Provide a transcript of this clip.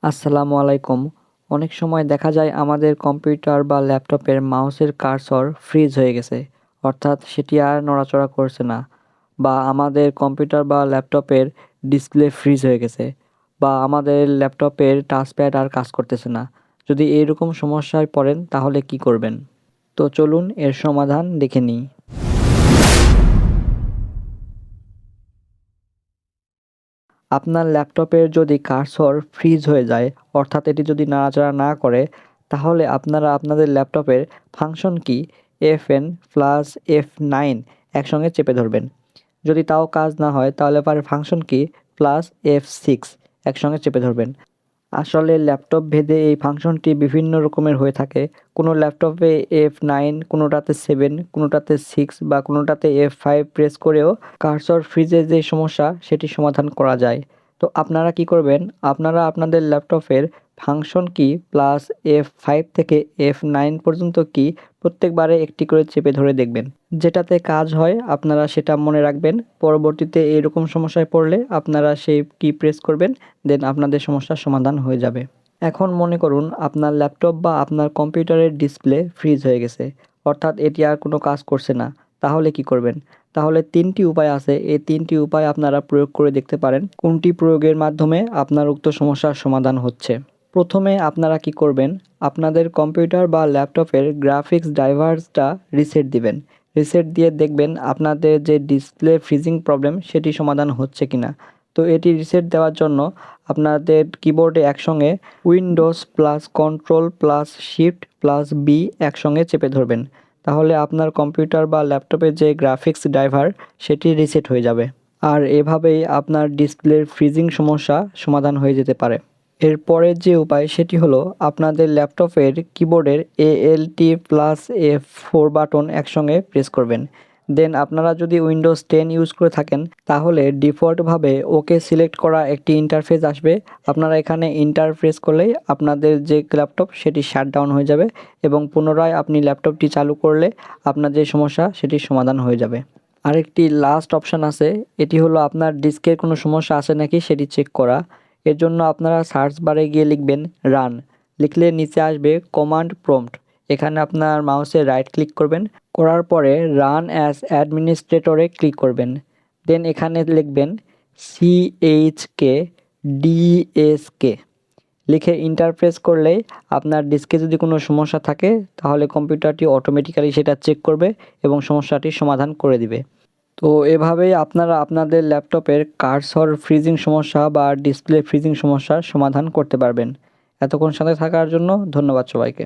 আসসালামু আলাইকুম। অনেক সময় দেখা যায় আমাদের কম্পিউটার বা ল্যাপটপের মাউসের কার্সর ফ্রিজ হয়ে গেছে, অর্থাৎ সেটি আর নড়াচড়া করছে না। বা আমাদের কম্পিউটার বা ল্যাপটপের ডিসপ্লে ফ্রিজ হয়ে গেছে, বা আমাদের ল্যাপটপের টাচপ্যাড আর কাজ করতেছে না। যদি এইরকম সমস্যায় পড়েন তাহলে কি করবেন? তো চলুন এর সমাধান দেখে নিই। আপনার ল্যাপটপের যদি কার্সর ফ্রিজ হয়ে যায়, অর্থাৎ এটি যদি নাড়াচাড়া না করে, তাহলে আপনারা আপনাদের ল্যাপটপের ফাংশন কি FN প্লাস F9 একসঙ্গে চেপে ধরবেন। যদি তাও কাজ না হয় তাহলে পরে ফাংশন কি প্লাস F6 একসঙ্গে চেপে ধরবেন। আসলে ল্যাপটপ ভেদে এই ফাংশনটি বিভিন্ন রকমের হয়ে থাকে। কোনো ল্যাপটপে F9, কোনোটাতে 7, কোনোটাতে 6 বা কোনোটাতে F5 প্রেস করেও কার্সর ফ্রিজের যে সমস্যা সেটি সমাধান করা যায়। তো আপনারা কি করবেন? আপনারা আপনাদের ল্যাপটপের ফাংশন কি প্লাস F5 থেকে F9 পর্যন্ত কি প্রত্যেকবারে একটি করে চেপে ধরে দেখবেন। যেটাতে কাজ হয় আপনারা সেটা মনে রাখবেন। পরবর্তীতে এরকম সমস্যায় পড়লে আপনারা সেই কি প্রেস করবেন, দেন আপনাদের সমস্যার সমাধান হয়ে যাবে। এখন মনে করুন আপনার ল্যাপটপ বা আপনার কম্পিউটারের ডিসপ্লে ফ্রিজ হয়ে গেছে, অর্থাৎ এটি আর কোনো কাজ করছে না। তাহলে কি করবেন? তাহলে ৩টি উপায় আছে। এই ৩টি উপায় আপনারা প্রয়োগ করে দেখতে পারেন কোনটি প্রয়োগের মাধ্যমে আপনার উক্ত সমস্যার সমাধান হচ্ছে। প্রথমে আপনারা কি করবেন? আপনাদের কম্পিউটার বা ল্যাপটপের গ্রাফিক্স ড্রাইভারসটা রিসেট দিবেন। রিসেট দিয়ে দেখবেন আপনাদের যে ডিসপ্লে ফ্রিজিং প্রবলেম সেটি সমাধান হচ্ছে কিনা। তো এটি রিসেট দেওয়ার জন্য আপনাদের কিবোর্ডে একসঙ্গে Windows plus control plus shift plus B একসঙ্গে চেপে ধরবেন। তাহলে আপনার কম্পিউটার বা ল্যাপটপের যে গ্রাফিক্স ড্রাইভার সেটি রিসেট হয়ে যাবে। আর এভাবেই আপনার ডিসপ্লের ফ্রিজিং সমস্যা সমাধান হয়ে যেতে পারে। এর পরের যে উপায় সেটি হলো আপনাদের ল্যাপটপের কিবোর্ডের ALT+F4 বাটন একসঙ্গে প্রেস করবেন। দেন আপনারা যদি উইন্ডোজ 10 ইউজ করে থাকেন তাহলে ডিফল্টভাবে ওকে সিলেক্ট করা একটি ইন্টারফেস আসবে। আপনারা এখানে প্রেস করলেই আপনাদের যে ল্যাপটপ সেটি শাটডাউন হয়ে যাবে এবং পুনরায় আপনি ল্যাপটপটি চালু করলে আপনার যে সমস্যা সেটির সমাধান হয়ে যাবে। আরেকটি লাস্ট অপশান আছে, এটি হলো আপনার ডিস্কের কোনো সমস্যা আছে নাকি সেটি চেক করা। এর জন্য আপনারা সার্চ বারে গিয়ে লিখবেন রান। লিখলে নিচে আসবে কমান্ড প্রম্পট। এখানে আপনার মাউসে রাইট ক্লিক করবেন, করার পরে রান অ্যাজ অ্যাডমিনিস্ট্রেটরে ক্লিক করবেন। দেন এখানে লিখবেন CHKDSK লিখে প্রেস করলেই আপনার ডিস্কে যদি কোনো সমস্যা থাকে তাহলে কম্পিউটারটি অটোমেটিক্যালি সেটা চেক করবে এবং সমস্যাটির সমাধান করে দিবে। তো এভাবেই আপনারা আপনাদের ল্যাপটপের কার্সর ফ্রিজিং সমস্যা বা ডিসপ্লে ফ্রিজিং সমস্যার সমাধান করতে পারবেন। এতক্ষণ সাথে থাকার জন্য ধন্যবাদ সবাইকে।